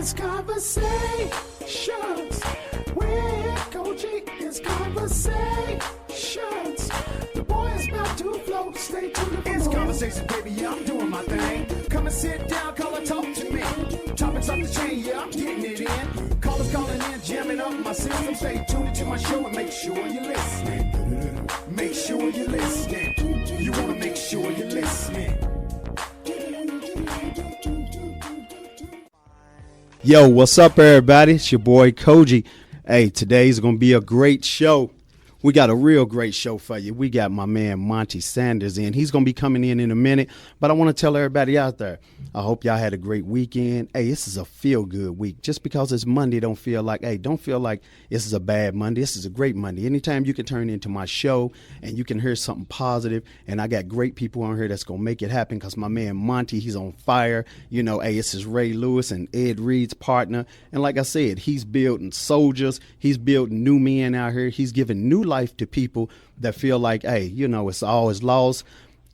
It's Conversations with Cogee. It's Conversations. The boy is about to float. Stay tuned. It's Conversations, baby. Yeah, I'm doing my thing. Come and sit down, call and talk to me. Topics off the chain, yeah, I'm getting it in. Callers calling in, jamming up my system. Stay tuned to my show and make sure you're listening. Make sure you're listening. You want to make sure you're listening. Yo, what's up, everybody? It's your boy Cogee. Hey, today's going to be a great show. We got a real great show for you. We got my man Monty Sanders in. He's going to be coming in a minute, but I want to tell everybody out there, I hope y'all had a great weekend. Hey, this is a feel-good week. Just because it's Monday, don't feel like this is a bad Monday. This is a great Monday. Anytime you can turn into my show and you can hear something positive, and I got great people on here that's going to make it happen because my man Monty, he's on fire. You know, hey, this is Ray Lewis and Ed Reed's partner. And like I said, he's building soldiers. He's building new men out here. He's giving new life to people that feel like, hey, you know, it's always lost.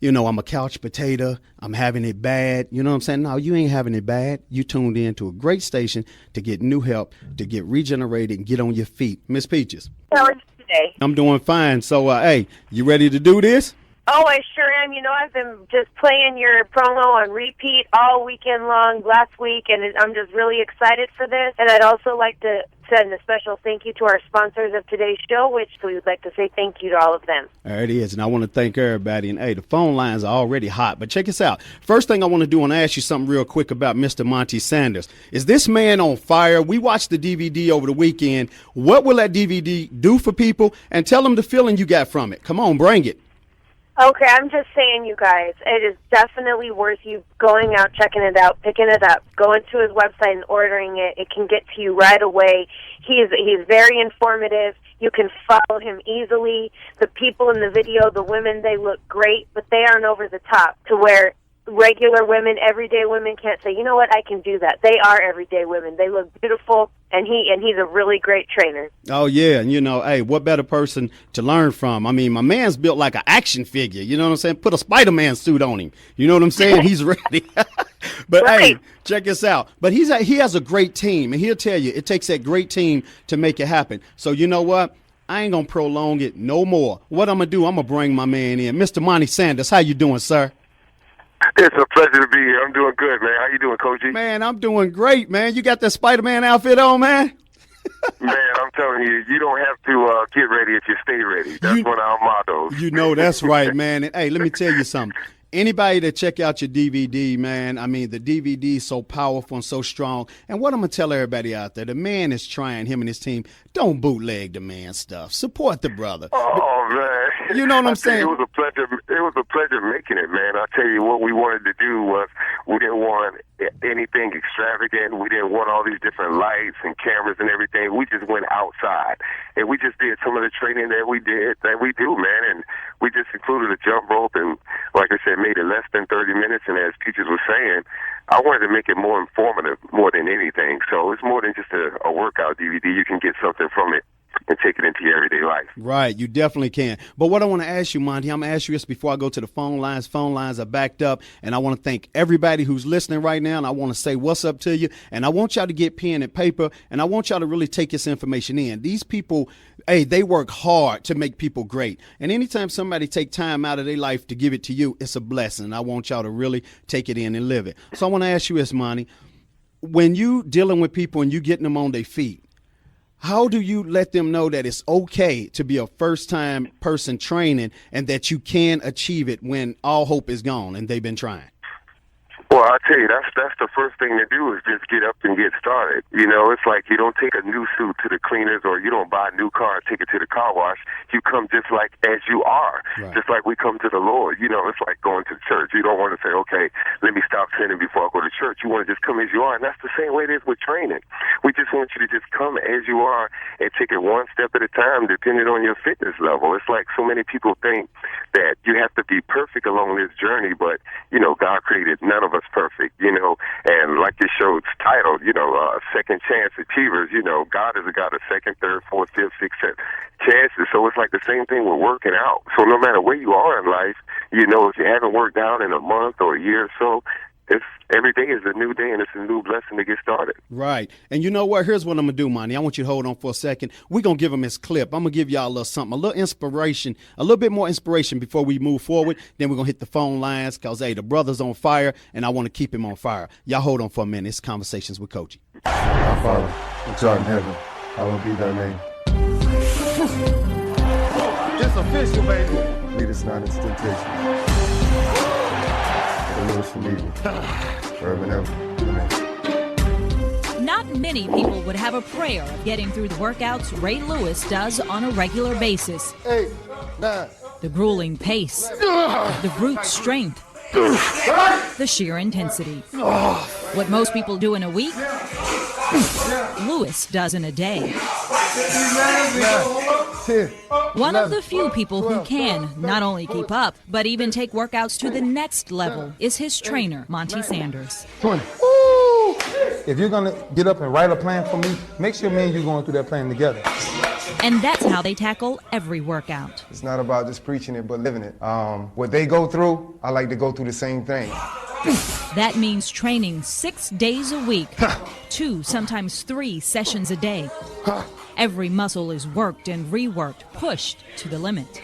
You know, I'm a couch potato. I'm having it bad. You know what I'm saying? No, you ain't having it bad. You tuned in to a great station to get new help, to get regenerated and get on your feet. Miss Peaches. How are you today? I'm doing fine. So, hey, you ready to do this? Oh, I sure am. You know, I've been just playing your promo on repeat all weekend long last week, and I'm just really excited for this. And I'd also like to send a special thank you to our sponsors of today's show, which we would like to say thank you to all of them. There it is, and I want to thank everybody. And, hey, the phone lines are already hot, but check this out. First thing I want to do, I want to ask you something real quick about Mr. Monty Sanders. Is this man on fire? We watched the DVD over the weekend. What will that DVD do for people? And tell them the feeling you got from it. Come on, bring it. Okay, I'm just saying, you guys, it is definitely worth you going out, checking it out, picking it up, going to his website and ordering it. It can get to you right away. He's very informative. You can follow him easily. The people in the video, the women, they look great, but they aren't over the top to where regular women, everyday women can't say, you know what, I can do that. They are everyday women. They look beautiful, and he's a really great trainer. Oh, yeah, and you know, hey, what better person to learn from? I mean, my man's built like an action figure, you know what I'm saying? Put a Spider-Man suit on him, you know what I'm saying? He's ready. But, right. Hey, check this out. But he has a great team, and he'll tell you it takes that great team to make it happen. So you know what? I ain't going to prolong it no more. What I'm going to do, I'm going to bring my man in. Mr. Monty Sanders, how you doing, sir? It's a pleasure to be here. I'm doing good, man. How you doing, Cogee? Man, I'm doing great, man. You got that Spider-Man outfit on, man? Man, I'm telling you, you don't have to get ready if you stay ready. That's one of our mottos. You know that's right, man. And, hey, let me tell you something. Anybody that check out your DVD, man, I mean, the DVD is so powerful and so strong. And what I'm going to tell everybody out there, the man is trying, him and his team, don't bootleg the man stuff. Support the brother. Oh, man. You know what I'm saying? It was a pleasure. It was a pleasure making it, man. I tell you what we wanted to do was we didn't want anything extravagant. We didn't want all these different lights and cameras and everything. We just went outside and we just did some of the training that we do, man. And we just included a jump rope and, like I said, made it less than 30 minutes. And as Peaches was saying, I wanted to make it more informative more than anything. So it's more than just a workout DVD. You can get something from it and take it into your everyday life. Right, you definitely can. But what I want to ask you, Monty, I'm going to ask you this before I go to the phone lines. Phone lines are backed up, and I want to thank everybody who's listening right now, and I want to say what's up to you, and I want y'all to get pen and paper, and I want y'all to really take this information in. These people, hey, they work hard to make people great, and anytime somebody take time out of their life to give it to you, it's a blessing. I want y'all to really take it in and live it. So I want to ask you this, Monty. When you dealing with people and you getting them on their feet, how do you let them know that it's okay to be a first-time person training and that you can achieve it when all hope is gone and they've been trying? Well, I tell you, that's the first thing to do is just get up and get started. You know, it's like you don't take a new suit to the cleaners or you don't buy a new car and take it to the car wash. You come just like as you are, right. Just like we come to the Lord. You know, it's like going to church. You don't want to say, okay, let me stop sinning before I go to church. You want to just come as you are, and that's the same way it is with training. We just want you to just come as you are and take it one step at a time depending on your fitness level. It's like so many people think that you have to be perfect along this journey, but, you know, God created none of us perfect, you know, and like your show's titled, you know, second chance achievers, you know, God is a God of second, third, fourth, fifth, sixth, seventh chances. So it's like the same thing with working out. So no matter where you are in life, you know, if you haven't worked out in a month or a year or so, it's every day is a new day, and it's a new blessing to get started. Right. And you know what? Here's what I'm going to do, Monty. I want you to hold on for a second. We're going to give him his clip. I'm going to give y'all a little something, a little inspiration, a little bit more inspiration before we move forward. Then we're going to hit the phone lines because, hey, the brother's on fire, and I want to keep him on fire. Y'all hold on for a minute. It's Conversations with Cogee. Our Father, which art in heaven, hallowed be thy name. It's official, baby. Lead us not into temptation. Deliver us from evil. Forever and ever. Amen. Not many people would have a prayer of getting through the workouts Ray Lewis does on a regular basis. 8, 9. The grueling pace, the brute strength, the sheer intensity. What most people do in a week, Lewis does in a day. 10. One of the few people who can not only keep up, but even take workouts to the next level is his trainer, Monty Sanders. 20. If you're going to get up and write a plan for me, make sure me and you going through that plan together. And that's how they tackle every workout. It's not about just preaching it, but living it. What they go through, I like to go through the same thing. That means training 6 days a week, 2, sometimes 3 sessions a day. Every muscle is worked and reworked, pushed to the limit.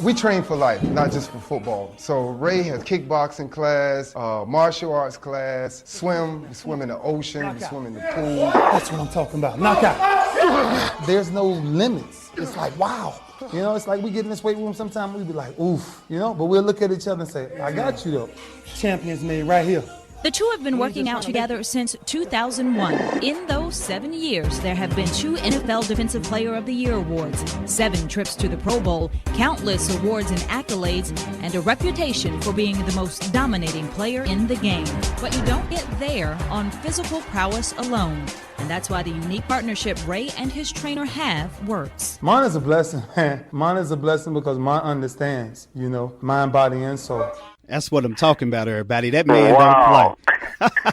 We train for life, not just for football. So Ray has kickboxing class, martial arts class, swim. We swim in the ocean, we swim in the pool. That's what I'm talking about. Knock out. There's no limits. It's like, wow. You know, it's like we get in this weight room sometimes, we be like, oof, you know, but we'll look at each other and say, I got you though. Champions made right here. The two have been working out together since 2001. In those 7 years, there have been 2 NFL Defensive Player of the Year awards, 7 trips to the Pro Bowl, countless awards and accolades, and a reputation for being the most dominating player in the game. But you don't get there on physical prowess alone. And that's why the unique partnership Ray and his trainer have works. Mine is a blessing, man. Mine is a blessing because mine understands, you know, mind, body, and soul. That's what I'm talking about, everybody. That man Wow. don't play.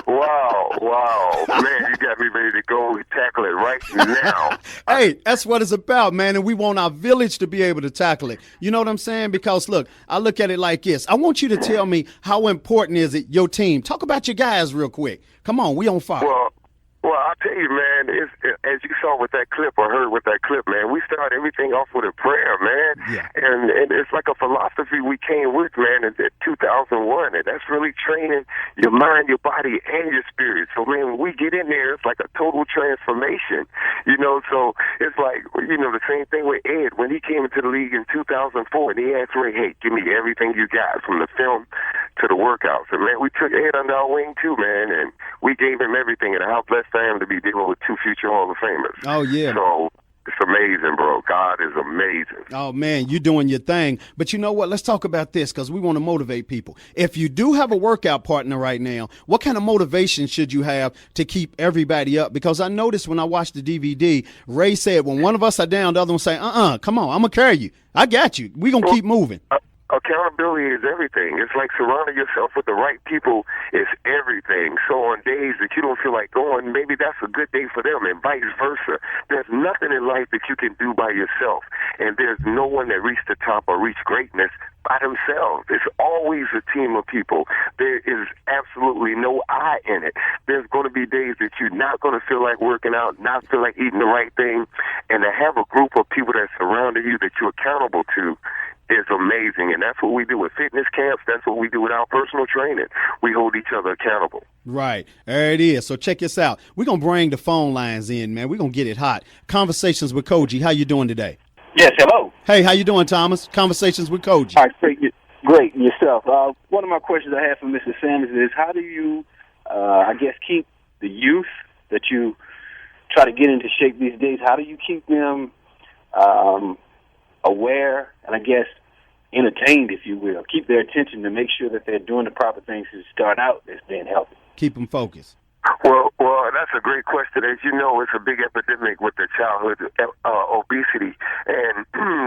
Wow. Man, you got me ready to go tackle it right now. Hey, that's what it's about, man. And we want our village to be able to tackle it. You know what I'm saying? Because, look, I look at it like this. I want you to tell me how important is it, your team. Talk about your guys real quick. Come on, we on fire. Well, I'll tell you, man, as you saw with that clip or heard with that clip, man, we start everything off with a prayer, man. Yeah. And it's like a philosophy we came with, man, in 2001. And that's really training your mind, your body, and your spirit. So, man, when we get in there, it's like a total transformation, you know. So it's like, you know, the same thing with Ed. When he came into the league in 2004, and he asked Ray, hey, give me everything you got from the film to the workouts. And, man, we took Ed under our wing, too, man, and we gave him everything. And how blessed I am to be dealing with 2 future Hall of Famers. Oh, yeah. So it's amazing, bro. God is amazing. Oh, man, you're doing your thing. But you know what? Let's talk about this because we want to motivate people. If you do have a workout partner right now, what kind of motivation should you have to keep everybody up? Because I noticed when I watched the DVD, Ray said when one of us are down, the other one say, come on, I'm going to carry you. I got you. We're going to keep moving. Accountability is everything. It's like surrounding yourself with the right people is everything. So on days that you don't feel like going, maybe that's a good day for them and vice versa. There's nothing in life that you can do by yourself. And there's no one that reached the top or reached greatness by themselves. It's always a team of people. There is absolutely no I in it. There's going to be days that you're not going to feel like working out, not feel like eating the right thing. And to have a group of people that surrounding you that you're accountable to is amazing, and that's what we do with fitness camps. That's what we do with our personal training. We hold each other accountable. Right. There it is. So check this out. We're going to bring the phone lines in, man. We're going to get it hot. Conversations with Cogee. How you doing today? Yes, hello. Hey, how you doing, Thomas? Conversations with Cogee. All right, great. Yourself. One of my questions I have for Mr. Sanders is how do you, keep the youth that you try to get into shape these days, how do you keep them aware and, entertained, if you will, keep their attention to make sure that they're doing the proper things to start out as being healthy? Keep them focused. Well, that's a great question. As you know, it's a big epidemic with the childhood obesity. And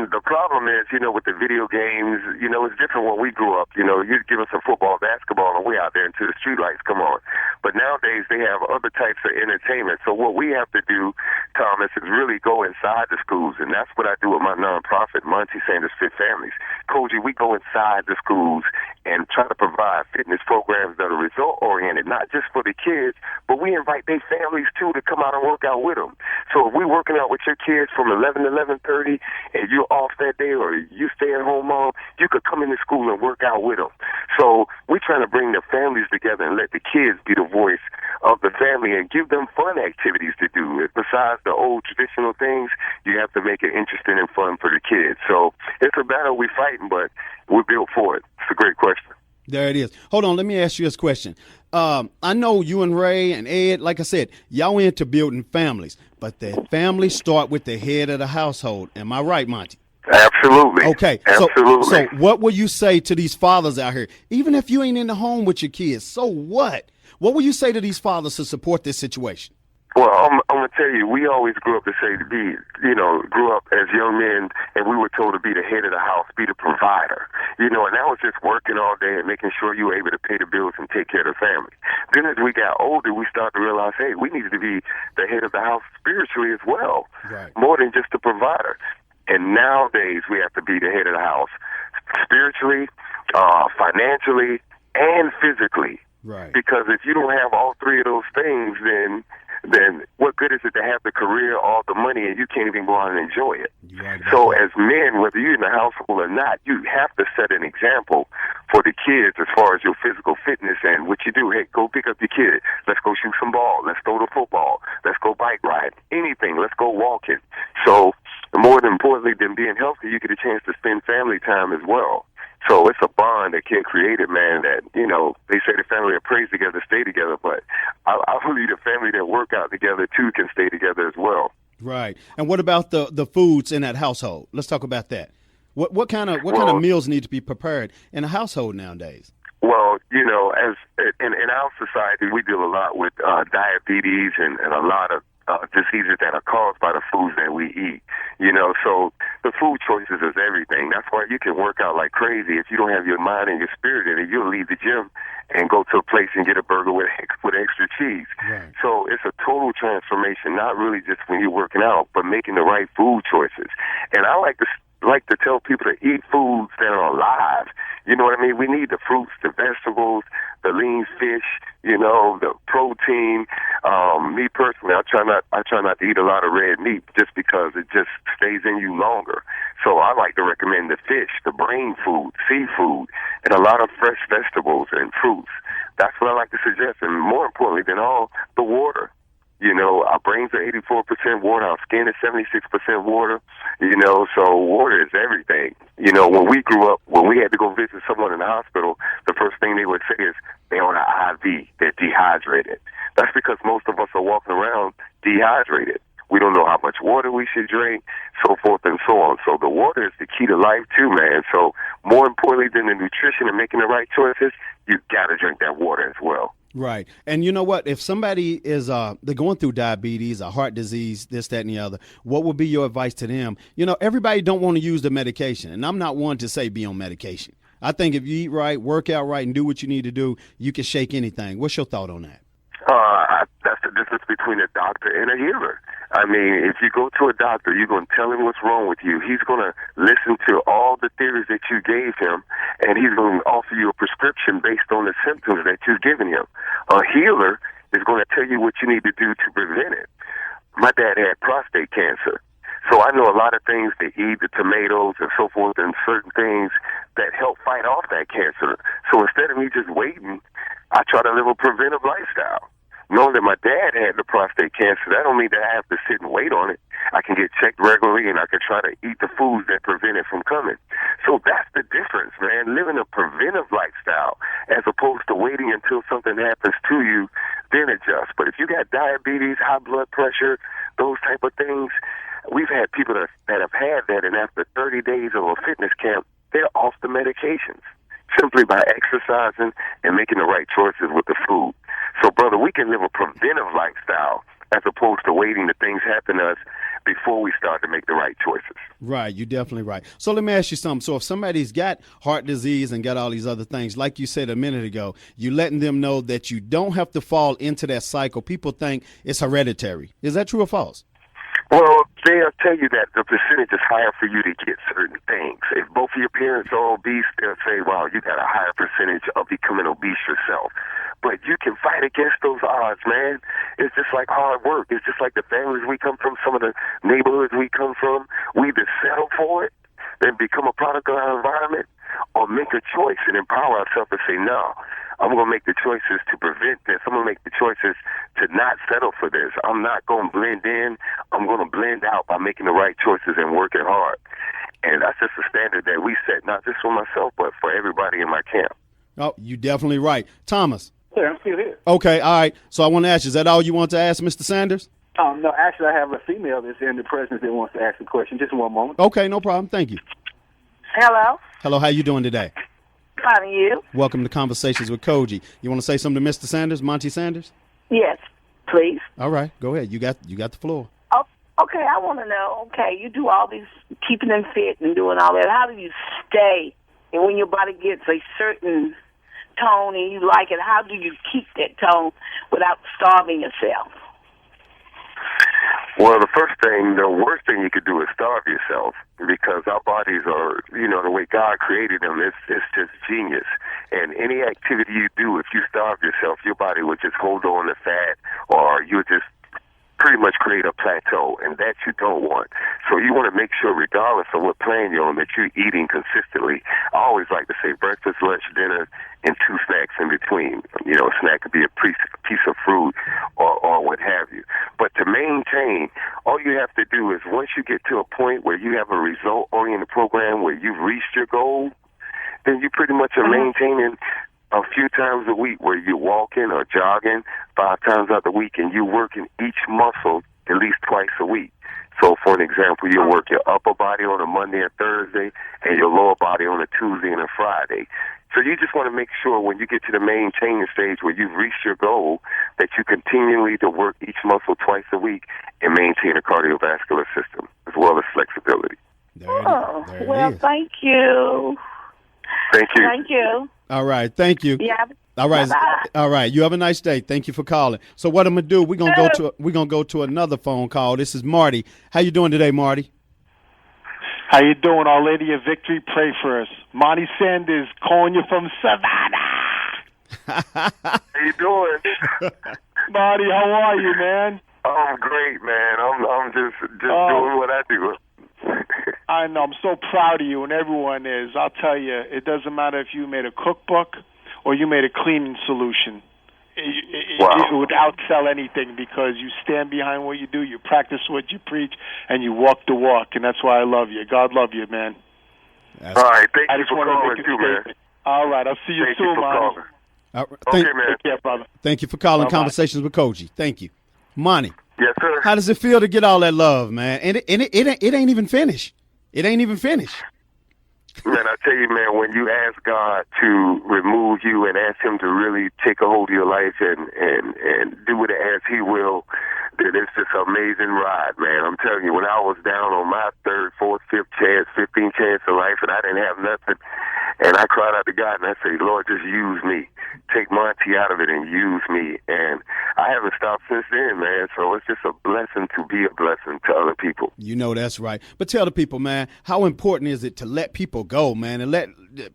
the problem is, with the video games, it's different when we grew up. You give us some football, basketball, and we're out there until the street lights come on. But nowadays they have other types of entertainment. So what we have to do, Thomas, is really go inside the schools, and that's what I do with my nonprofit, Monty Sanders Fit Families. Cogee, we go inside the schools and try to provide fitness programs that are result-oriented, not just for the kids, but we invite their families, too, to come out and work out with them. So if we're working out with your kids from 11 to 11:30 and you're off that day or you stay at home mom, you could come into school and work out with them. So we're trying to bring the families together and let the kids be the voice of the family and give them fun activities to do. Besides the old traditional things, you have to make it interesting and fun for the kids. So it's a battle we're fighting, but we're built for it. It's a great question. There it is. Hold on, let me ask you this question. I know you and Ray and Ed, like I said, y'all into building families, but the families start with the head of the household. Am I right, Monty? Absolutely. Okay. Absolutely. So what will you say to these fathers out here? Even if you ain't in the home with your kids, so what? What will you say to these fathers to support this situation? Well, I'm going to tell you, we always grew up grew up as young men, and we were told to be the head of the house, be the provider. And that was just working all day and making sure you were able to pay the bills and take care of the family. Then as we got older, we started to realize, hey, we needed to be the head of the house spiritually as well, right, more than just the provider. And nowadays, we have to be the head of the house spiritually, financially, and physically. Right. Because if you don't have all three of those things, then what good is it to have the career, all the money, and you can't even go out and enjoy it? Right. So as men, whether you're in the household or not, you have to set an example for the kids as far as your physical fitness and what you do. Hey, go pick up your kid. Let's go shoot some ball. Let's throw the football. Let's go bike ride. Anything. Let's go walking. So more than importantly than being healthy, you get a chance to spend family time as well. So it's a bond that can create it, man, that, they say the family that prays together stay together, but I believe the family that work out together, too, can stay together as well. Right. And what about the foods in that household? Let's talk about that. What kind of meals need to be prepared in a household nowadays? Well, as in our society, we deal a lot with diabetes and a lot of diseases that are caused by the foods that we eat. So the food choices is everything. That's why you can work out like crazy. If you don't have your mind and your spirit in it, you'll leave the gym and go to a place and get a burger with extra cheese. Right. So it's a total transformation, not really just when you're working out, but making the right food choices. And I like to tell people to eat foods that are alive. You know what I mean? We need the fruits, the vegetables, the lean fish, the protein. Me personally, I try not to eat a lot of red meat just because it just stays in you longer. So I like to recommend the fish, the brain food, seafood, and a lot of fresh vegetables and fruits. That's what I like to suggest. And more importantly than all, the water. Our brains are 84% water. Our skin is 76% water. So water is everything. When we grew up, when we had to go visit someone in the hospital, the first thing they would say is they're on an IV, they're dehydrated. That's because most of us are walking around dehydrated. We don't know how much water we should drink, so forth and so on. So the water is the key to life too, man. So more importantly than the nutrition and making the right choices, you got to drink that water as well. Right. And you know what? If somebody is they're going through diabetes, a heart disease, this, that, and the other, what would be your advice to them? Everybody don't want to use the medication, and I'm not one to say be on medication. I think if you eat right, work out right, and do what you need to do, you can shake anything. What's your thought on that? That's the difference between a doctor and a healer. I mean, if you go to a doctor, you're going to tell him what's wrong with you. He's going to listen to all the theories that you gave him, and he's going to offer you a prescription based on the symptoms that you've given him. A healer is going to tell you what you need to do to prevent it. My dad had prostate cancer, so I know a lot of things to eat, the tomatoes and so forth, and certain things that help fight off that cancer. So instead of me just waiting, I try to live a preventive lifestyle. Knowing that my dad had the prostate cancer, that don't mean that I have to sit and wait on it. I can get checked regularly, and I can try to eat the foods that prevent it from coming. So that's the difference, man, living a preventive lifestyle as opposed to waiting until something happens to you, then adjust. But if you got diabetes, high blood pressure, those type of things, we've had people that have had that, and after 30 days of a fitness camp, they're off the medications simply by exercising and making the right choices with the food. So, brother, we can live a preventive lifestyle as opposed to waiting that things happen to us before we start to make the right choices. Right, you're definitely right. So let me ask you something. So if somebody's got heart disease and got all these other things, like you said a minute ago, you're letting them know that you don't have to fall into that cycle. People think it's hereditary. Is that true or false? Well, they'll tell you that the percentage is higher for you to get certain things. If both of your parents are obese, they'll say, wow, you got a higher percentage of becoming obese yourself. But you can fight against those odds, man. It's just like hard work. It's just like the families we come from, some of the neighborhoods we come from. We either settle for it, then become a product of our environment, or make a choice and empower ourselves and say, no, I'm going to make the choices to prevent this. I'm going to make the choices to not settle for this. I'm not going to blend in. I'm going to blend out by making the right choices and working hard. And that's just a standard that we set, not just for myself, but for everybody in my camp. Oh, you're definitely right. Thomas. Yeah, I'm still here. Okay, all right. So I want to ask you, is that all you want to ask Mr. Sanders? No, actually, I have a female that's in the presence that wants to ask a question. Just one moment. Okay, no problem. Thank you. Hello. Hello, how you doing today? Fine, you? Welcome to Conversations with Cogee. You want to say something to Mr. Sanders, Monty Sanders? Yes, please. All right, go ahead. You got the floor. Oh, okay, I want to know, okay, you do all these, keeping them fit and doing all that. How do you stay? And when your body gets a certain tone and you like it, how do you keep that tone without starving yourself? Well, the worst thing you could do is starve yourself, because our bodies are, the way God created them, it's just genius. And any activity you do, if you starve yourself, your body would just hold on to fat, or you just pretty much create a plateau, and that you don't want. So you want to make sure, regardless of what plan you're on, that you're eating consistently. I always like to say breakfast, lunch, dinner, and 2 snacks in between. A snack could be a piece of fruit or what have you. But to maintain, all you have to do is, once you get to a point where you have a result-oriented program where you've reached your goal, then you pretty much are maintaining a few times a week where you're walking or jogging 5 times out the week, and you're working each muscle at least twice a week. So, for an example, you'll work your upper body on a Monday and Thursday, and your lower body on a Tuesday and a Friday. So you just want to make sure when you get to the maintaining stage where you've reached your goal, that you continually to work each muscle twice a week and maintain a cardiovascular system as well as flexibility. There it is. Thank you. Thank you. Thank you. All right, thank you. Yeah. All right, Bye-bye. all right. You have a nice day. Thank you for calling. So what I'm gonna do? We're gonna go to another phone call. This is Marty. How you doing today, Marty? How you doing, Our Lady of Victory? Pray for us. Monty Sanders calling you from Savannah. How you doing? Marty, how are you, man? I'm great, man. I'm just doing what I do. I know. I'm so proud of you, and everyone is. I'll tell you, it doesn't matter if you made a cookbook or you made a cleaning solution. It would outsell anything, because you stand behind what you do, you practice what you preach, and you walk the walk, and that's why I love you. God love you, man. All right, thank I you just for want to calling make a too, statement. man. All right, I'll see you Thank soon, you for Monty. calling. Okay, man. Take care, brother. Thank you for calling Bye-bye. Conversations with Cogee. Thank you, Monty. Yes, sir. How does it feel to get all that love, man? And it ain't even finished. It ain't even finished. Man, I tell you, man, when you ask God to remove you and ask Him to really take a hold of your life and do it as He will, then it's just an amazing ride, man. I'm telling you, when I was down on my 3rd, 4th, 5th chance, 15th chance of life, and I didn't have nothing, and I cried out to God and I said, Lord, just use me. Take Monty out of it and use me. And I haven't stopped since then, man. So it's just a blessing to be a blessing to other people. You know that's right. But tell the people, man, how important is it to let people go, man, and let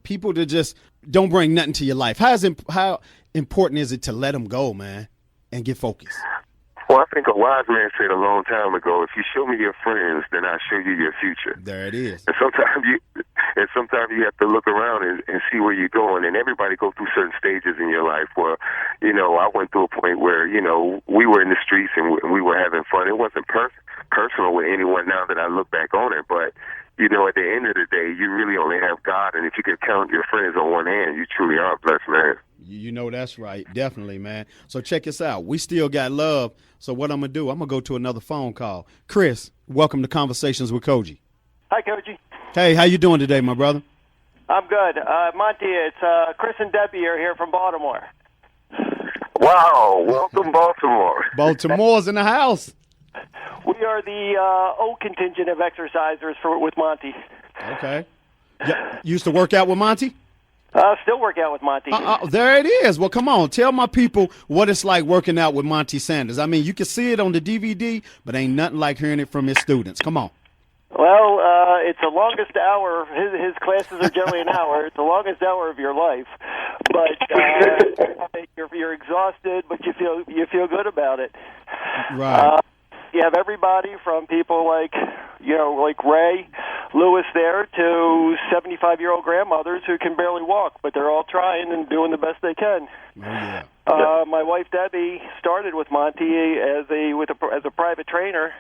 people to just don't bring nothing to your life? How important is it to let them go, man, and get focused? Well, I think a wise man said a long time ago, if you show me your friends, then I'll show you your future. There it is. And sometimes you have to look around and see where you're going. And everybody go through certain stages in your life where, I went through a point where, we were in the streets and we were having fun. It wasn't personal with anyone now that I look back on it, but at the end of the day, you really only have God, and if you could count your friends on one hand, you truly are a blessed man. You know that's right. Definitely, man. So check us out. We still got love. So what I'm going to do, I'm going to go to another phone call. Chris, welcome to Conversations with Cogee. Hi, Cogee. Hey, how you doing today, my brother? I'm good. Monty, it's Chris and Debbie are here from Baltimore. Wow. Welcome, Baltimore. Baltimore's in the house. We are are the old contingent of exercisers with Monty. Okay. Yeah, you used to work out with Monty? Still work out with Monty. There it is. Well, come on. Tell my people what it's like working out with Monty Sanders. I mean, you can see it on the DVD, but ain't nothing like hearing it from his students. Come on. Well, it's the longest hour. His classes are generally an hour. It's the longest hour of your life. But you're exhausted, but you feel good about it. Right. You have everybody from people like Ray Lewis there to 75-year-old grandmothers who can barely walk, but they're all trying and doing the best they can. Oh, yeah. My wife Debbie started with Monty as a private trainer,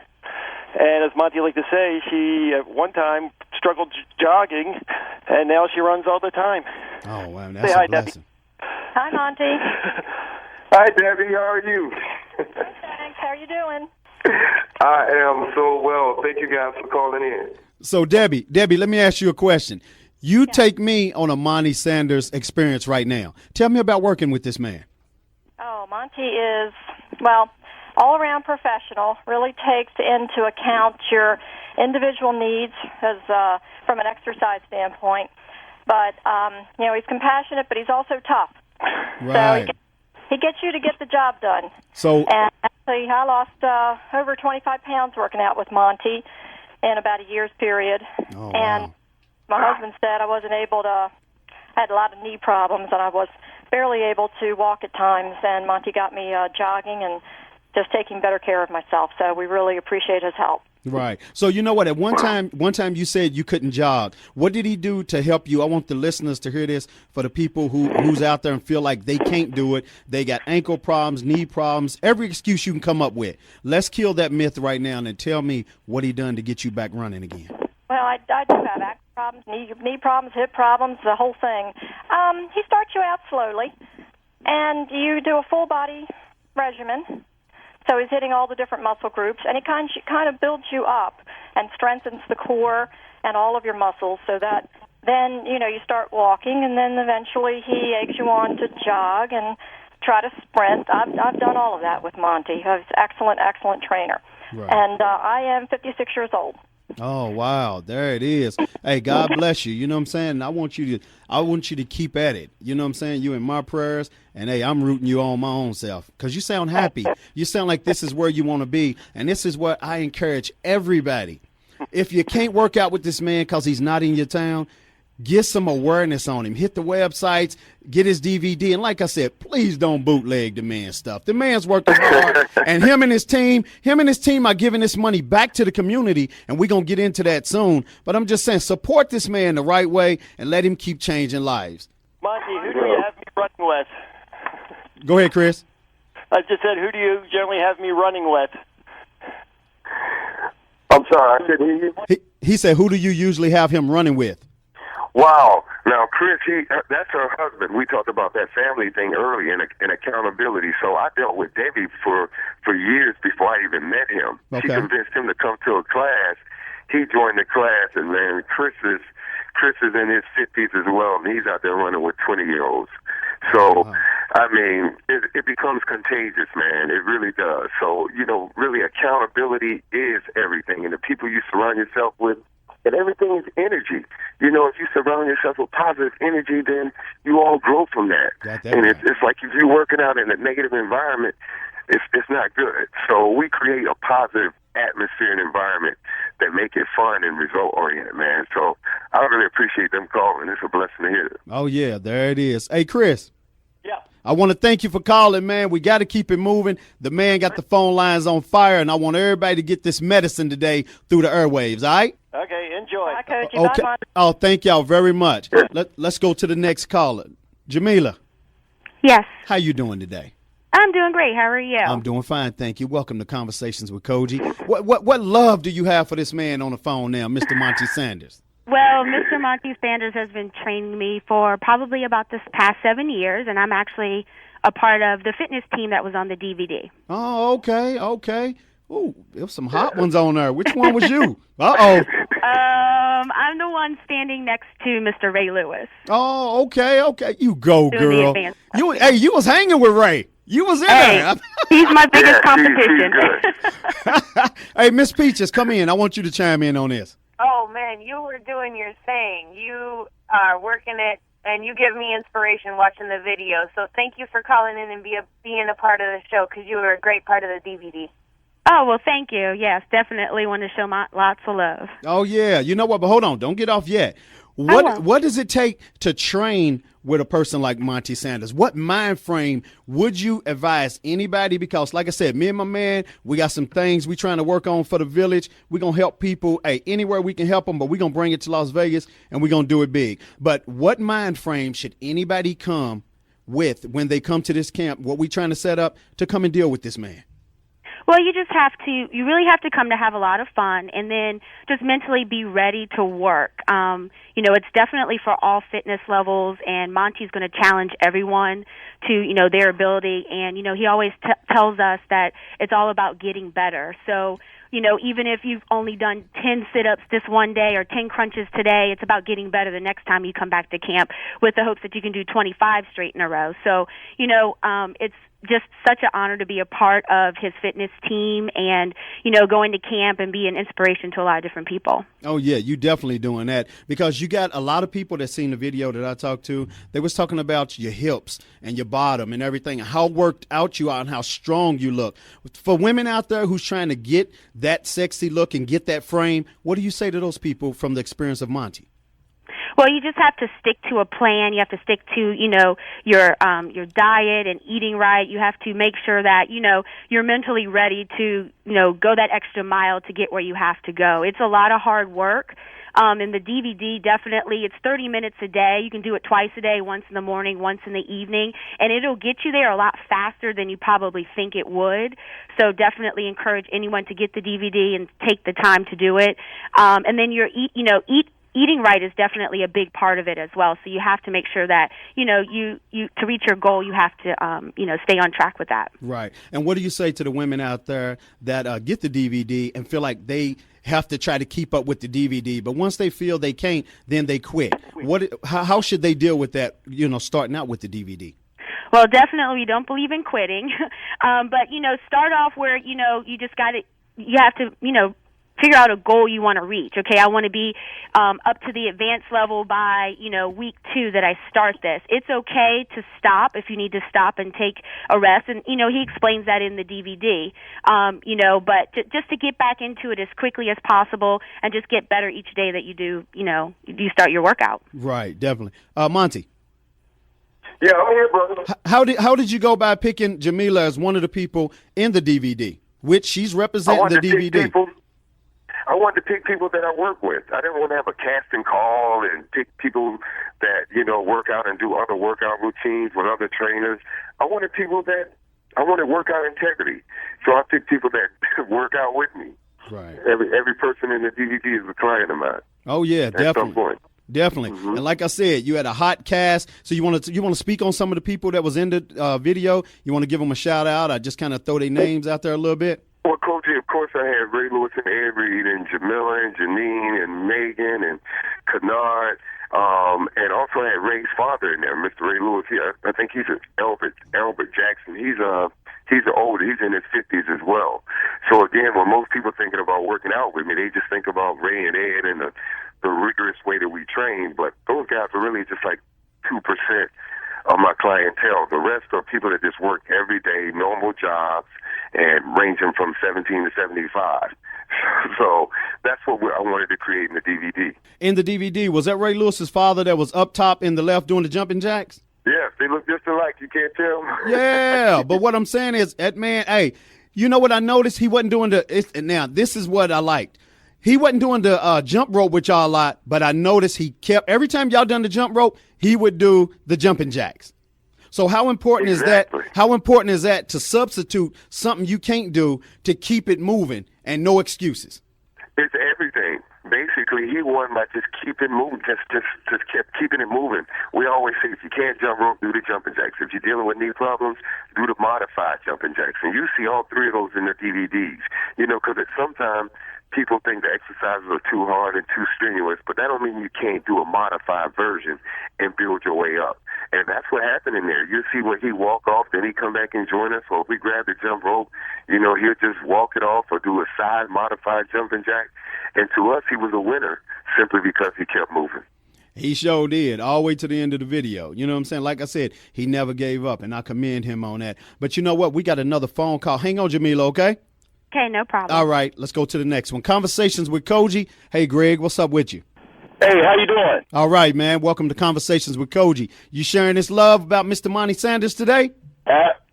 and as Monty liked to say, she at one time struggled jogging, and now she runs all the time. Oh, wow, that's Say a blessing. Debbie. Hi, Monty. Hi, Debbie. How are you? Thanks. How are you doing? I am so well. Thank you guys for calling in. So, Debbie, let me ask you a question. You take me on a Monty Sanders experience right now. Tell me about working with this man. Oh, Monty is, well, all-around professional, really takes into account your individual needs as from an exercise standpoint. But, he's compassionate, but he's also tough. Right. So he gets you to get the job done. So, and actually, I lost over 25 pounds working out with Monty in about a year's period. Oh, and wow. my husband said I wasn't able to, I had a lot of knee problems, and I was barely able to walk at times. And Monty got me jogging and just taking better care of myself. So we really appreciate his help. Right. So you know what? At one time you said you couldn't jog. What did he do to help you? I want the listeners to hear this for the people who's out there and feel like they can't do it. They got ankle problems, knee problems, every excuse you can come up with. Let's kill that myth right now and tell me what he done to get you back running again. Well, I do have ankle problems, knee problems, hip problems, the whole thing. He starts you out slowly, and you do a full body regimen. So he's hitting all the different muscle groups, and he kind of builds you up and strengthens the core and all of your muscles so that then, you start walking, and then eventually he eggs you on to jog and try to sprint. I've done all of that with Monty. He's an excellent trainer. Right. And I am 56 years old. Oh, wow. There it is. Hey, God bless you. You know what I'm saying? I want you to keep at it. You know what I'm saying? You in my prayers. And, hey, I'm rooting you on my own self because you sound happy. You sound like this is where you want to be. And this is what I encourage everybody. If you can't work out with this man because he's not in your town, get some awareness on him. Hit the websites, get his DVD. And like I said, please don't bootleg the man's stuff. The man's working hard. And him and his team are giving this money back to the community. And we're going to get into that soon. But I'm just saying, support this man the right way and let him keep changing lives. Monty, who do you have me running with? Go ahead, Chris. I just said, who do you generally have me running with? I'm sorry, I couldn't hear you. He said, who do you usually have him running with? Wow. Now, Chris, that's her husband. We talked about that family thing early and accountability. So I dealt with Debbie for years before I even met him. Okay. She convinced him to come to a class. He joined the class, and man, Chris is in his 50s as well, and he's out there running with 20-year-olds. So, wow. I mean, it becomes contagious, man. It really does. So, really accountability is everything, and the people you surround yourself with, and everything is energy. If you surround yourself with positive energy, then you all grow from that. And right. it's like if you're working out in a negative environment, it's not good. So we create a positive atmosphere and environment that make it fun and result-oriented, man. So I really appreciate them calling. It's a blessing to hear. Oh, yeah, there it is. Hey, Chris. Yeah. I want to thank you for calling, man. We got to keep it moving. The man got the phone lines on fire, and I want everybody to get this medicine today through the airwaves, all right? Okay, enjoy. Bye, Coach. Okay. Bye, Oh, thank y'all very much. Let's go to the next caller. Jamila. Yes. How you doing today? I'm doing great. How are you? I'm doing fine, thank you. Welcome to Conversations with Cogee. What love do you have for this man on the phone now, Mr. Monty Sanders? Well, Mr. Monty Sanders has been training me for probably about this past 7 years, and I'm actually a part of the fitness team that was on the DVD. Oh, okay. Ooh, there's some hot ones on there. Which one was you? Uh-oh. I'm the one standing next to Mr. Ray Lewis. Oh, okay. You go, Doing the girl. advanced You was hanging with Ray. You was in there. He's my biggest competition. She's good. Hey, Miss Peaches, come in. I want you to chime in on this. Oh, man, you were doing your thing. You are working it, and you give me inspiration watching the video. So thank you for calling in and being a part of the show, because you were a great part of the DVD. Oh, well, thank you. Yes, definitely want to show lots of love. Oh, yeah. You know what? But hold on. Don't get off yet. What does it take to train with a person like Monty Sanders? What mind frame would you advise anybody? Because, like I said, me and my man, we got some things we trying to work on for the village. We're going to help people anywhere we can help them, but we're going to bring it to Las Vegas, and we're going to do it big. But what mind frame should anybody come with when they come to this camp, what we trying to set up to come and deal with this man? Well, you really have to come to have a lot of fun, and then just mentally be ready to work. It's definitely for all fitness levels, and Monty's going to challenge everyone to, their ability. And, he always tells us that it's all about getting better. So, even if you've only done 10 sit-ups this one day or 10 crunches today, it's about getting better the next time you come back to camp with the hopes that you can do 25 straight in a row. So, it's just such an honor to be a part of his fitness team and, going to camp and be an inspiration to a lot of different people. Oh, yeah, you definitely doing that, because you got a lot of people that seen the video that I talked to. They was talking about your hips and your bottom and everything, and how worked out you are and how strong you look. For women out there who's trying to get that sexy look and get that frame, what do you say to those people from the experience of Monty? Well, you just have to stick to a plan. You have to stick to, your diet and eating right. You have to make sure that, you're mentally ready to, go that extra mile to get where you have to go. It's a lot of hard work. In the DVD, definitely, it's 30 minutes a day. You can do it twice a day, once in the morning, once in the evening, and it'll get you there a lot faster than you probably think it would. So definitely encourage anyone to get the DVD and take the time to do it. And then eating right is definitely a big part of it as well. So you have to make sure that, you to reach your goal, you have to, stay on track with that. Right. And what do you say to the women out there that get the DVD and feel like they have to try to keep up with the DVD, but once they feel they can't, then they quit? How should they deal with that, starting out with the DVD? Well, definitely we don't believe in quitting. But, start off where, you have to, figure out a goal you want to reach. Okay, I want to be up to the advanced level by, week 2 that I start this. It's okay to stop if you need to stop and take a rest. And, he explains that in the DVD. But just to get back into it as quickly as possible and just get better each day that you do, you start your workout. Right, definitely. Monty. Yeah, I'm here, brother. How did you go by picking Jamila as one of the people in the DVD, which she's representing the DVD? I wanted to pick people that I work with. I didn't want to have a casting call and pick people that, work out and do other workout routines with other trainers. I wanted workout integrity. So I picked people that work out with me. Right. Every person in the DVD is a client of mine. Oh, yeah, definitely. At some point. Definitely. Mm-hmm. And like I said, you had a hot cast. So you want to speak on some of the people that was in the video? You want to give them a shout out? I just kind of throw their names out there a little bit. Well, Cogee, of course, I had Ray Lewis and Ed Reed and Jamila and Janine and Megan and Kennard, and also I had Ray's father in there, Mr. Ray Lewis. I think he's Albert Jackson. He's older. He's in his 50s as well. So again, when most people thinking about working out with me, they just think about Ray and Ed and the rigorous way that we train. But those guys are really just like 2% of my clientele. The rest are people that just work every day, normal jobs, and ranging from 17 to 75. So that's what I wanted to create in the DVD. In the DVD, was that Ray Lewis's father that was up top in the left doing the jumping jacks? Yes, they look just alike. You can't tell. Yeah, but what I'm saying is, that man, hey, you know what I noticed? He wasn't doing now, this is what I liked. He wasn't doing the jump rope with y'all a lot, but I noticed he kept, every time y'all done the jump rope, he would do the jumping jacks. So how important is that? How important is that to substitute something you can't do to keep it moving and no excuses? It's everything. Basically, he won by just keeping moving, just kept keeping it moving. We always say, if you can't jump rope, do the jumping jacks. If you're dealing with knee problems, do the modified jumping jacks. And you see all 3 of those in the DVDs, because at some time people think the exercises are too hard and too strenuous, but that don't mean you can't do a modified version and build your way up. And that's what happened in there. You see when he walk off, then he come back and join us, or if we grab the jump rope, he'll just walk it off or do a side modified jumping jack. And to us, he was a winner simply because he kept moving. He sure did, all the way to the end of the video. You know what I'm saying? Like I said, he never gave up, and I commend him on that. But you know what? We got another phone call. Hang on, Jamila, okay? Okay, no problem. All right, let's go to the next one. Conversations with Cogee. Hey, Greg, what's up with you? Hey, how you doing? All right, man. Welcome to Conversations with Cogee. You sharing this love about Mr. Monty Sanders today?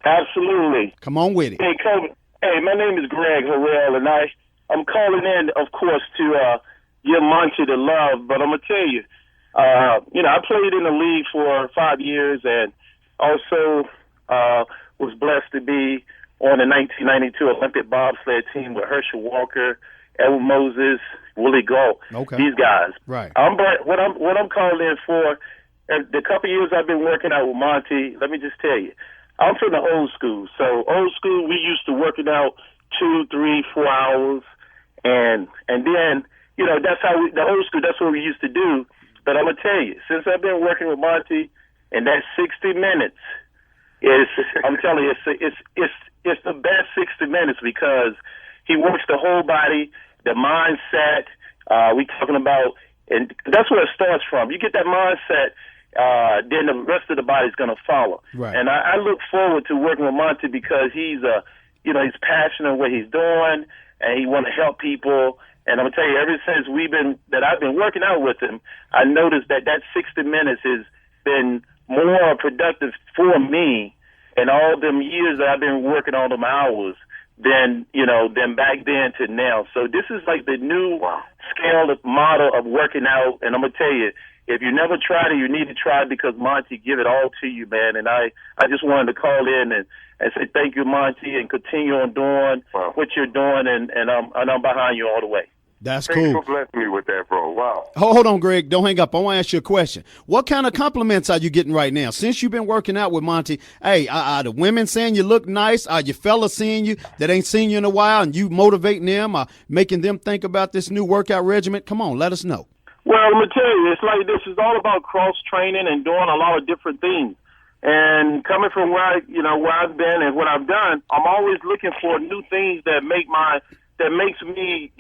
Absolutely. Come on with it. Hey, Kobe. Hey, my name is Greg Harrell, and I'm calling in, of course, to give Monty the love. But I'm gonna tell you, I played in the league for 5 years, and also was blessed to be on the 1992 Olympic bobsled team with Herschel Walker, Edward Moses, Willie Gault. Okay. These guys. Right. What I'm calling in for, the couple years I've been working out with Monty, let me just tell you, I'm from the old school. So old school, we used to working out 2, 3, 4 hours, and then that's how the old school. That's what we used to do. But I'm gonna tell you, since I've been working with Monty, and that 60 minutes I'm telling you, it's the best 60 minutes because he works the whole body, the mindset. We talking about, and that's where it starts from. You get that mindset, then the rest of the body's going to follow. Right. And I look forward to working with Monty because he's he's passionate what he's doing, and he want to help people. And I'm gonna tell you, ever since I've been working out with him, I noticed that 60 minutes has been more productive for me in all them years that I've been working on them hours than back then to now. So this is like the new scale model of working out. And I'm gonna tell you, if you never tried it, you need to try it because Monty give it all to you, man. And I just wanted to call in and say thank you, Monty, and continue on doing what you're doing, and I'm behind you all the way. That's Thanks cool. for blessing me with that, bro. Wow. Hold on, Greg. Don't hang up. I want to ask you a question. What kind of compliments are you getting right now? Since you've been working out with Monty, hey, are the women saying you look nice? Are your fellas seeing you that ain't seen you in a while and you motivating them or making them think about this new workout regimen? Come on, let us know. Well, I'm going to tell you, it's like this is all about cross-training and doing a lot of different things. And coming from where I've been and what I've done, I'm always looking for new things that makes me,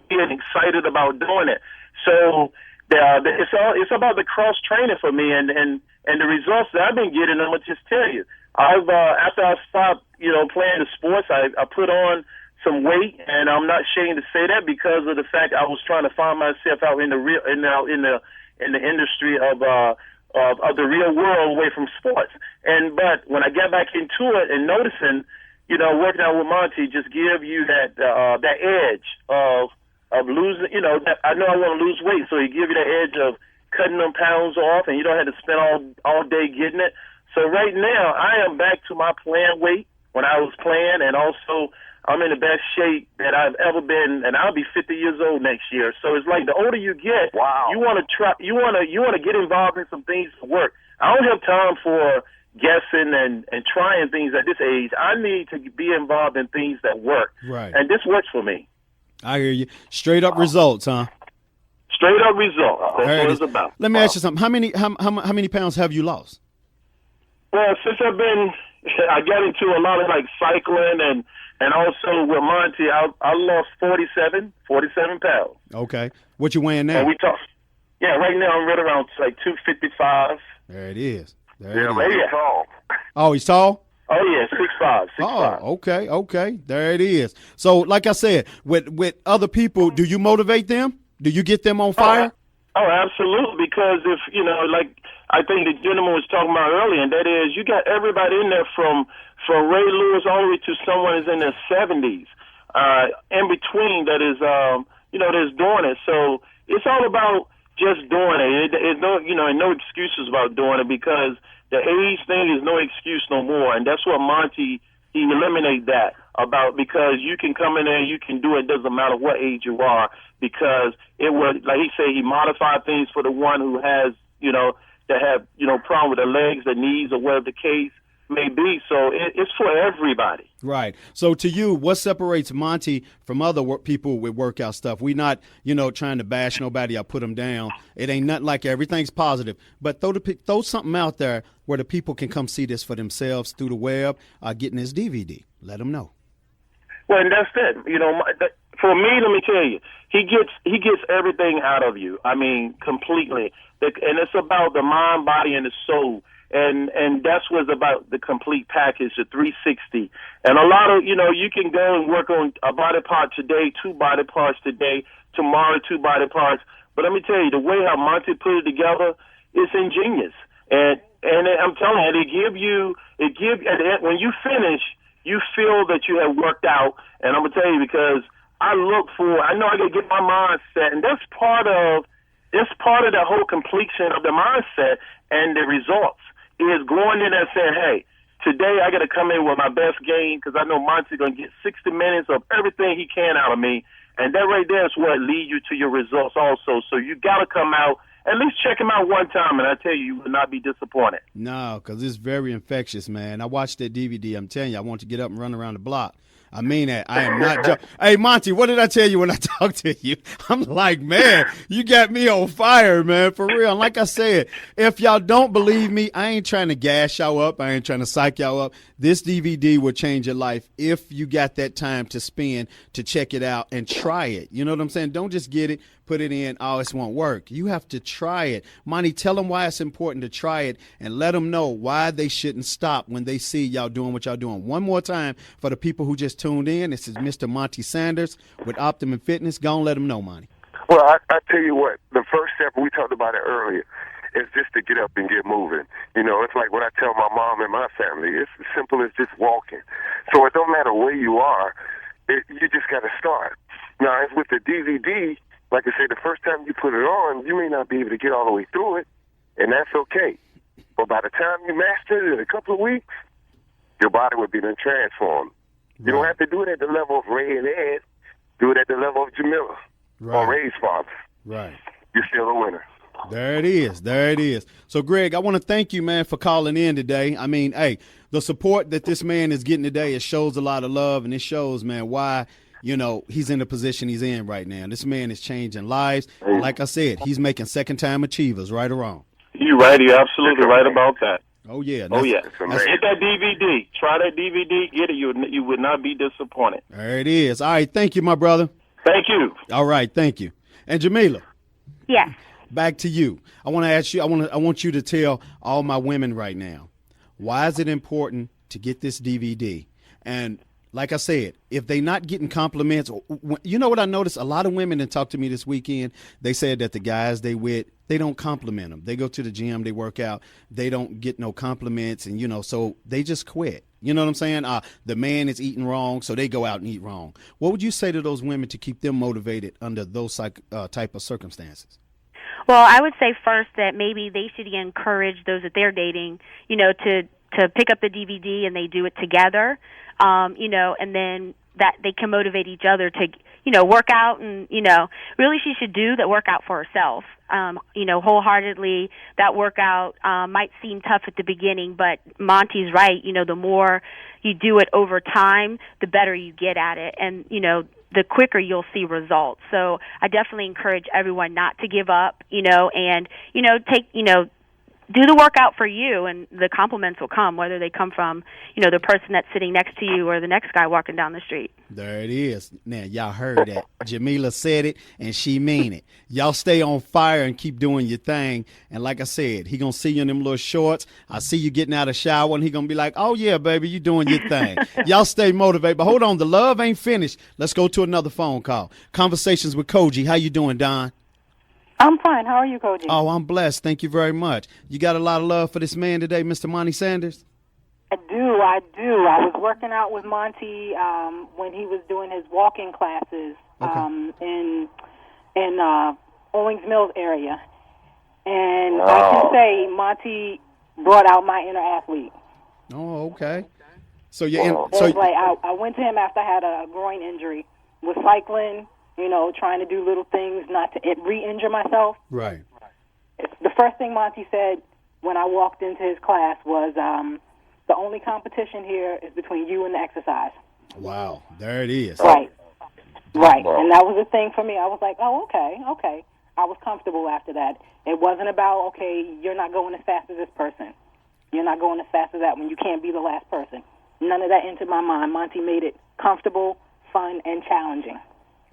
being excited about doing it. So it's about the cross training for me, and the results that I've been getting. I'm gonna just tell you, after I stopped, playing the sports, I put on some weight, and I'm not ashamed to say that because of the fact I was trying to find myself out in the industry of the real world away from sports. But when I got back into it and noticing, working out with Monty just give you that edge of losing, that I know I want to lose weight, so he give you that edge of cutting them pounds off, and you don't have to spend all day getting it. So right now, I am back to my playing weight when I was playing, and also I'm in the best shape that I've ever been, and I'll be 50 years old next year. So it's like the older you get, you want to get involved in some things to work. I don't have time for guessing and trying things at this age. I need to be involved in things that work. Right. And this works for me. I hear you. Straight up results, huh? Straight up results. That's what it's about. Let me ask you something. How many pounds have you lost? Well, since I got into a lot of like cycling and also with Monty, I lost 47 pounds. Okay. What you weighing now? And right now I'm right around like 255. There it is. He's tall. Oh, he's tall? Oh, yeah, 6'5". Oh, okay. There it is. So, like I said, with other people, do you motivate them? Do you get them on fire? Oh, absolutely, because if, like I think the gentleman was talking about earlier, and that is you got everybody in there from Ray Lewis all the way to someone who's in their 70s, in between that is, that's doing it. So it's all about just doing it. No excuses about doing it because the age thing is no excuse no more, and that's what Monty, he eliminated that about because you can come in there, you can do it, doesn't matter what age you are, because it was, like he said, he modified things for the one who has, that have, problem with the legs, the knees, or whatever the case. may be. So it's for everybody. Right. So to you, what separates Monty from other people with workout stuff? We not, trying to bash nobody or put them down. It ain't nothing like everything's positive. But throw something out there where the people can come see this for themselves through the web, getting this DVD. Let them know. Well, and that's it. For me, let me tell you, he gets everything out of you. I mean, completely. And it's about the mind, body, and the soul. And that's what's about the complete package, the 360. And a lot of, you can go and work on a body part today, 2 body parts today, tomorrow 2 body parts. But let me tell you, the way how Monty put it together is ingenious. And I'm telling you, when you finish, you feel that you have worked out. And I'm going to tell you, because I know I got to get my mindset, and that's part of the whole completion of the mindset and the results is going in and saying, hey, today I got to come in with my best game because I know Monty's going to get 60 minutes of everything he can out of me. And that right there is what leads you to your results also. So you got to come out, at least check him out one time, and I tell you, you will not be disappointed. No, because it's very infectious, man. I watched that DVD. I'm telling you, I want to get up and run around the block. I mean that. I am not joking. Hey, Monty, what did I tell you when I talked to you? I'm like, man, you got me on fire, man, for real. And like I said, if y'all don't believe me, I ain't trying to gas y'all up. I ain't trying to psych y'all up. This DVD will change your life if you got that time to spend to check it out and try it. You know what I'm saying? Don't just get it, put it in, oh, it won't work. You have to try it. Monty, tell them why it's important to try it and let them know why they shouldn't stop when they see y'all doing what y'all doing. One more time for the people who just tuned in. This is Mr. Monty Sanders with Optimum Fitness. Go and let them know, Monty. Well, I tell you what, the first step, we talked about it earlier, is just to get up and get moving. It's like what I tell my mom and my family. It's as simple as just walking. So it don't matter where you are, you just got to start. Now, as with the DVD, like I said, the first time you put it on, you may not be able to get all the way through it, and that's okay. But by the time you master it in a couple of weeks, your body will be transformed. Right. You don't have to do it at the level of Ray and Ed. Do it at the level of Jamila or Ray's father. Right. You're still a winner. There it is. There it is. So, Greg, I want to thank you, man, for calling in today. I mean, hey, the support that this man is getting today, it shows a lot of love, and it shows, man, why he's in the position he's in right now. This man is changing lives. And like I said, he's making second-time achievers, right or wrong. You're right. You're absolutely right about that. Oh, yeah. Get that DVD. Try that DVD. Get it. You would not be disappointed. There it is. All right. Thank you, my brother. Thank you. All right. Thank you. And Jamila. Yes. Back to you. I want to ask you, I want you to tell all my women right now, why is it important to get this DVD? And like I said, if they not getting compliments, you know what I noticed? A lot of women that talked to me this weekend, they said that the guys they with, they don't compliment them. They go to the gym, they work out, they don't get no compliments, and so they just quit. You know what I'm saying? The man is eating wrong, so they go out and eat wrong. What would you say to those women to keep them motivated under those type of circumstances? Well, I would say first that maybe they should encourage those that they're dating, to pick up the DVD and they do it together, and then that they can motivate each other to, work out and, really she should do the workout for herself. Wholeheartedly, that workout might seem tough at the beginning, but Monty's right. The more you do it over time, the better you get at it. And, the quicker you'll see results. So I definitely encourage everyone not to give up, and, do the workout for you, and the compliments will come, whether they come from, the person that's sitting next to you or the next guy walking down the street. There it is. Now, y'all heard that. Jamila said it, and she mean it. Y'all stay on fire and keep doing your thing. And like I said, he going to see you in them little shorts. I see you getting out of the shower, and he going to be like, oh, yeah, baby, you doing your thing. Y'all stay motivated. But hold on, the love ain't finished. Let's go to another phone call. Conversations with Cogee. How you doing, Don? I'm fine. How are you, Cogee? Oh, I'm blessed. Thank you very much. You got a lot of love for this man today, Mr. Monty Sanders? I do. I was working out with Monty when he was doing his walking classes in Owings Mills area. And I can say Monty brought out my inner athlete. Oh, okay. So I went to him after I had a groin injury. Was cycling, trying to do little things not to re-injure myself. Right. The first thing Monty said when I walked into his class was, The only competition here is between you and the exercise. Wow, there it is. Right. Right. And that was the thing for me. I was like, oh, okay. I was comfortable after that. It wasn't about, okay, you're not going as fast as this person. You're not going as fast as that when you can't be the last person. None of that entered my mind. Monty made it comfortable, fun, and challenging.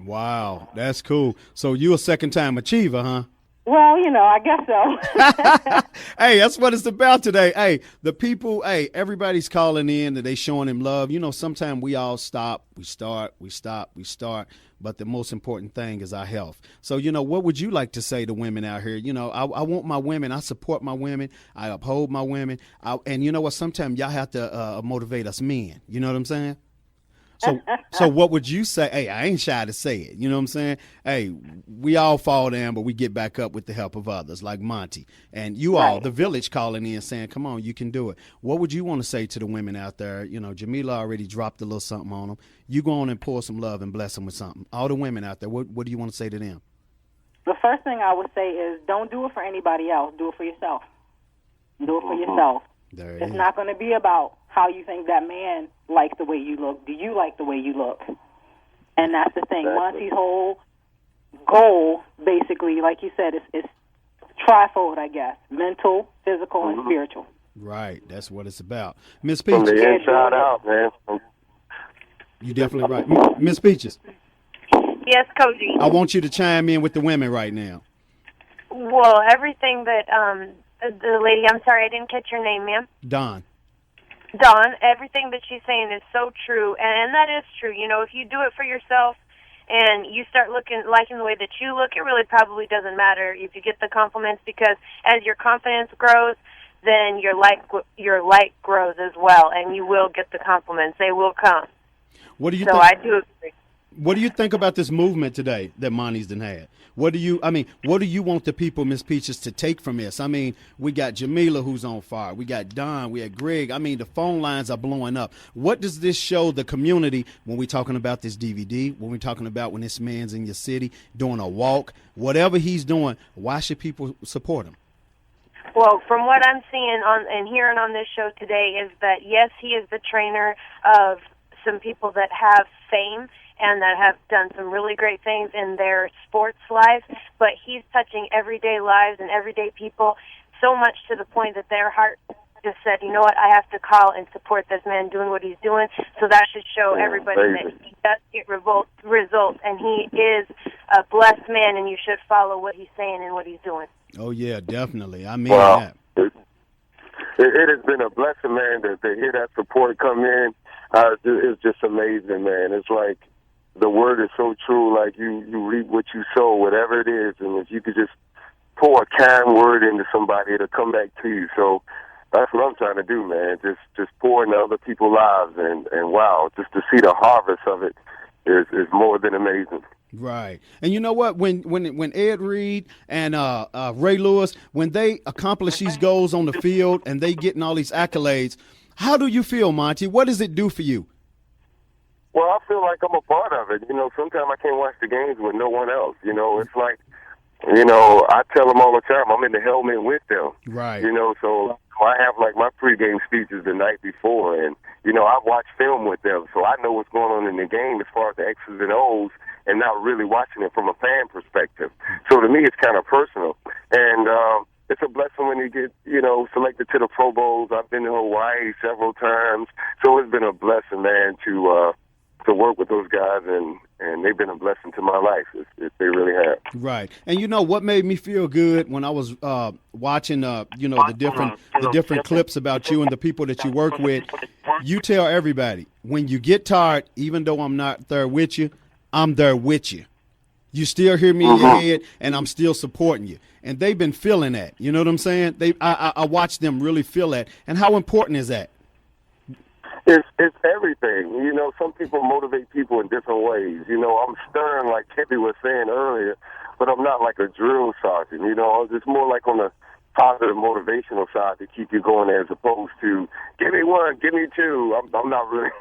Wow, that's cool. So you a second-time achiever, huh? Well, I guess so. Hey, that's what it's about today. Hey, the people, everybody's calling in that they showing him love. Sometimes we all stop, we start, but the most important thing is our health. So, what would you like to say to women out here? I want my women, I support my women, I uphold my women, and you know what, sometimes y'all have to motivate us men. You know what I'm saying? So what would you say? Hey, I ain't shy to say it. You know what I'm saying? Hey, we all fall down, but we get back up with the help of others, like Monty. And you all, the village, calling in saying, come on, you can do it. What would you want to say to the women out there? Jamila already dropped a little something on them. You go on and pour some love and bless them with something. All the women out there, what do you want to say to them? The first thing I would say is don't do it for anybody else. Do it for yourself. Do it for yourself. It's not going to be about how you think that man likes the way you look. Do you like the way you look? And that's the thing. Exactly. Monty's whole goal, basically, like you said, is trifold, I guess. Mental, physical, and spiritual. Right. That's what it's about. Miss Peaches. From the inside out, man. You're definitely right. Miss Peaches. Yes, Cogee. I want you to chime in with the women right now. Well, everything that the lady, I'm sorry, I didn't catch your name, ma'am. Dawn, everything that she's saying is so true, and that is true. If you do it for yourself and you start liking the way that you look, it really probably doesn't matter if you get the compliments, because as your confidence grows, then your light grows as well, and you will get the compliments. They will come. What do you think? I do agree. What do you think about this movement today that Monty's done had? What do you want the people, Miss Peaches, to take from this? We got Jamila who's on fire. We got Don. We got Greg. The phone lines are blowing up. What does this show the community when we're talking about this DVD, when we're talking about when this man's in your city doing a walk, whatever he's doing, why should people support him? Well, from what I'm seeing and hearing on this show today is that, yes, he is the trainer of some people that have fame and that have done some really great things in their sports lives, but he's touching everyday lives and everyday people so much to the point that their heart just said, you know what, I have to call and support this man doing what he's doing. So that should show everybody that he does get results, and he is a blessed man, and you should follow what he's saying and what he's doing. Oh, yeah, definitely. That. It has been a blessing, man, to hear that support come in. It's just amazing, man. It's like, the word is so true, like you reap what you sow, whatever it is, and if you could just pour a kind word into somebody, it'll come back to you. So that's what I'm trying to do, man. Just pour into other people's lives, and wow, just to see the harvest of it is more than amazing. Right. And you know what? When Ed Reed and Ray Lewis, when they accomplish these goals on the field and they getting all these accolades, how do you feel, Monty? What does it do for you? Well, I feel like I'm a part of it. Sometimes I can't watch the games with no one else. It's like, I tell them all the time, I'm in the helmet with them. Right. So I have like my pregame speeches the night before, and, I watch film with them. So I know what's going on in the game as far as the X's and O's, and not really watching it from a fan perspective. So to me, it's kind of personal. And, it's a blessing when you get, selected to the Pro Bowls. I've been to Hawaii several times. So it's been a blessing, man, to work with those guys, and they've been a blessing to my life. They really have. Right. And what made me feel good when I was watching, the different clips about you and the people that you work with, you tell everybody, when you get tired, even though I'm not there with you, I'm there with you. You still hear me in your head, and I'm still supporting you. And they've been feeling that. You know what I'm saying? I watch them really feel that. And how important is that? It's everything. Some people motivate people in different ways. I'm stern, like Tippy was saying earlier, but I'm not like a drill sergeant. It's more like on the positive motivational side to keep you going, as opposed to give me one, give me two. I'm not really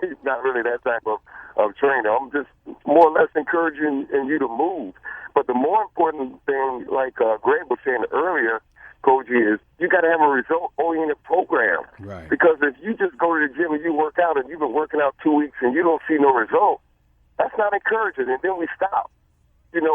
that type of trainer. I'm just more or less encouraging you to move. But the more important thing, like Greg was saying earlier, Cogee, is you got to have a result-oriented program. Right. Because if you just go to the gym and you work out and you've been working out 2 weeks and you don't see no result, that's not encouraging, and then we stop.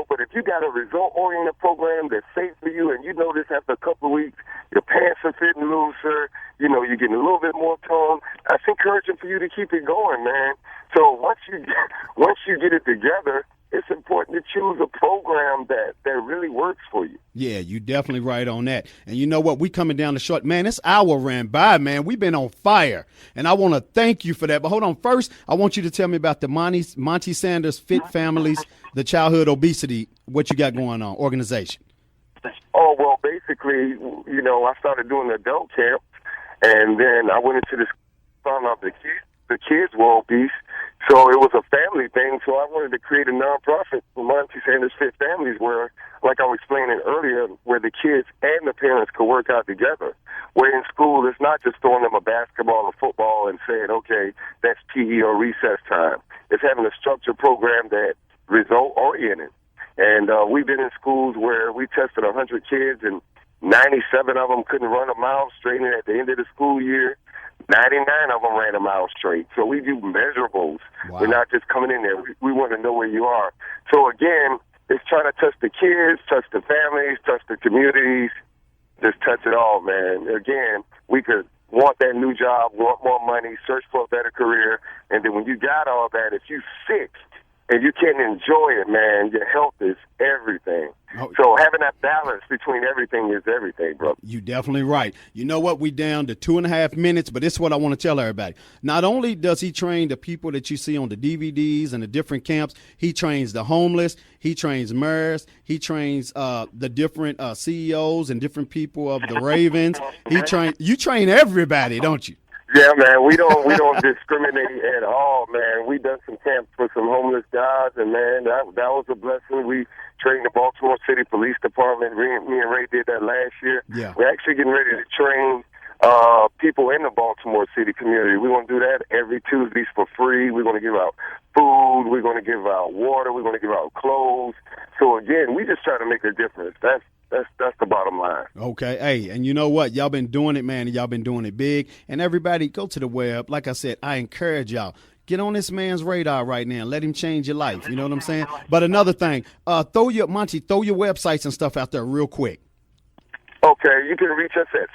But if you got a result-oriented program that's safe for you, and you notice after a couple of weeks your pants are fitting looser, you're getting a little bit more tone, that's encouraging for you to keep it going, man. So once you get it together, it's important to choose a program that really works for you. Yeah, you definitely right on that. And you know what? We coming down the short. Man, this hour ran by, man. We've been on fire. And I want to thank you for that. But hold on. First, I want you to tell me about the Monty Sanders Fit Families, the Childhood Obesity, what you got going on, organization. Oh, well, basically, I started doing the adult camp, and then I went into this, found out the kids were obese. So it was a family thing, so I wanted to create a nonprofit for Monty Sanders Fit Families where, like I was explaining earlier, where the kids and the parents could work out together. Where in school, it's not just throwing them a basketball or football and saying, okay, that's PE or recess time. It's having a structured program that result-oriented. And we've been in schools where we tested 100 kids, and 97 of them couldn't run a mile straight, and at the end of the school year, 99 of them ran a mile straight. So we do measurables. Wow. We're not just coming in there. We want to know where you are. So, again, it's trying to touch the kids, touch the families, touch the communities, just touch it all, man. Again, we could want that new job, want more money, search for a better career, and then when you got all that, if you're sick and you can't enjoy it, man, your health is everything. Oh. So having that balance between everything is everything, bro. You definitely right. You know what? We down to 2.5 minutes, but this is what I want to tell everybody. Not only does he train the people that you see on the DVDs and the different camps, he trains the homeless, he trains mayors, he trains the different CEOs and different people of the Ravens. You train everybody, don't you? Yeah, man, we don't discriminate at all, man. We done some camps for some homeless guys, and man, that was a blessing. We trained the Baltimore City Police Department. Me and Ray did that last year. Yeah. We're actually getting ready to train people in the Baltimore City community. We're going to do that every Tuesdays for free. We're going to give out food. We're going to give out water. We're going to give out clothes. So again, we just try to make a difference. That's the bottom line. Okay. Hey, and you know what? Y'all been doing it, man, and y'all been doing it big. And everybody, go to the web. Like I said, I encourage y'all. Get on this man's radar right now. Let him change your life. You know what I'm saying? But another thing, throw your websites and stuff out there real quick. Okay. You can reach us at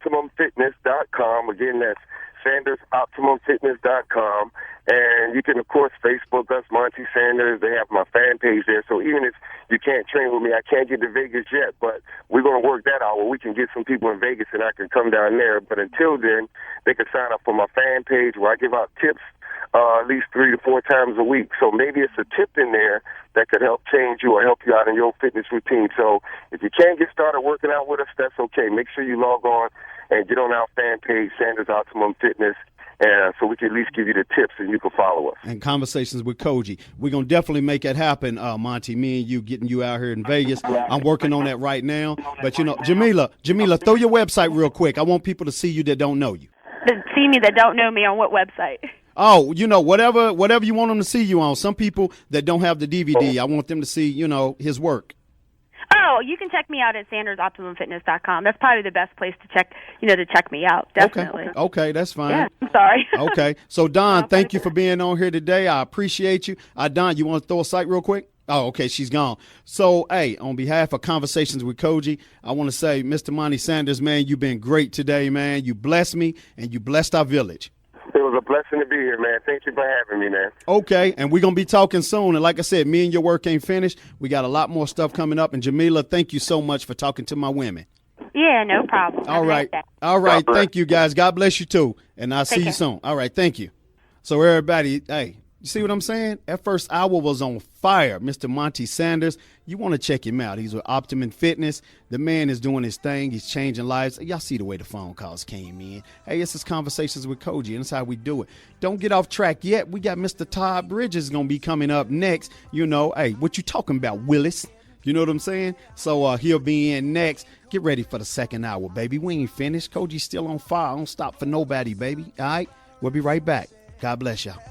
SandersOptimumFitness.com. Again, that's SandersOptimumFitness.com. And you can, of course, Facebook us, Monty Sanders. They have my fan page there. So even if you can't train with me, I can't get to Vegas yet, but we're going to work that out where we can get some people in Vegas and I can come down there. But until then, they can sign up for my fan page where I give out tips at least 3 to 4 times a week. So maybe it's a tip in there that could help change you or help you out in your fitness routine. So if you can't get started working out with us, that's okay. Make sure you log on and get on our fan page, Sanders Optimum Fitness, so we can at least give you the tips and you can follow us. And Conversations with Cogee. We're going to definitely make it happen, Monty, me and you, getting you out here in Vegas. I'm working on that right now. But, Jamila, throw your website real quick. I want people to see you that don't know you. See me that don't know me on what website? Oh, whatever you want them to see you on. Some people that don't have the DVD, I want them to see, his work. Oh, you can check me out at SandersOptimumFitness.com. That's probably the best place to check me out. Definitely. Okay, that's fine. Yeah, I'm sorry. Okay. So, Don, thank you for being on here today. I appreciate you. Don, you want to throw a site real quick? Oh, okay, she's gone. So, hey, on behalf of Conversations with Cogee, I want to say, Mr. Monty Sanders, man, you've been great today, man. You blessed me, and you blessed our village. It was a blessing to be here, man. Thank you for having me, man. Okay, and we're going to be talking soon. And like I said, me and your work ain't finished. We got a lot more stuff coming up. And Jamila, thank you so much for talking to my women. Yeah, no problem. All right. Thank you, guys. God bless you, too. And I'll see you soon. All right, thank you. So, everybody, hey, you see what I'm saying? That first hour was on fire. Mr. Monty Sanders, you want to check him out. He's with Optimum Fitness. The man is doing his thing. He's changing lives. Y'all see the way the phone calls came in. Hey, this is Conversations with Cogee, and that's how we do it. Don't get off track yet. We got Mr. Todd Bridges going to be coming up next. Hey, what you talking about, Willis? You know what I'm saying? So he'll be in next. Get ready for the second hour, baby. We ain't finished. Cogee's still on fire. Don't stop for nobody, baby. All right? We'll be right back. God bless y'all.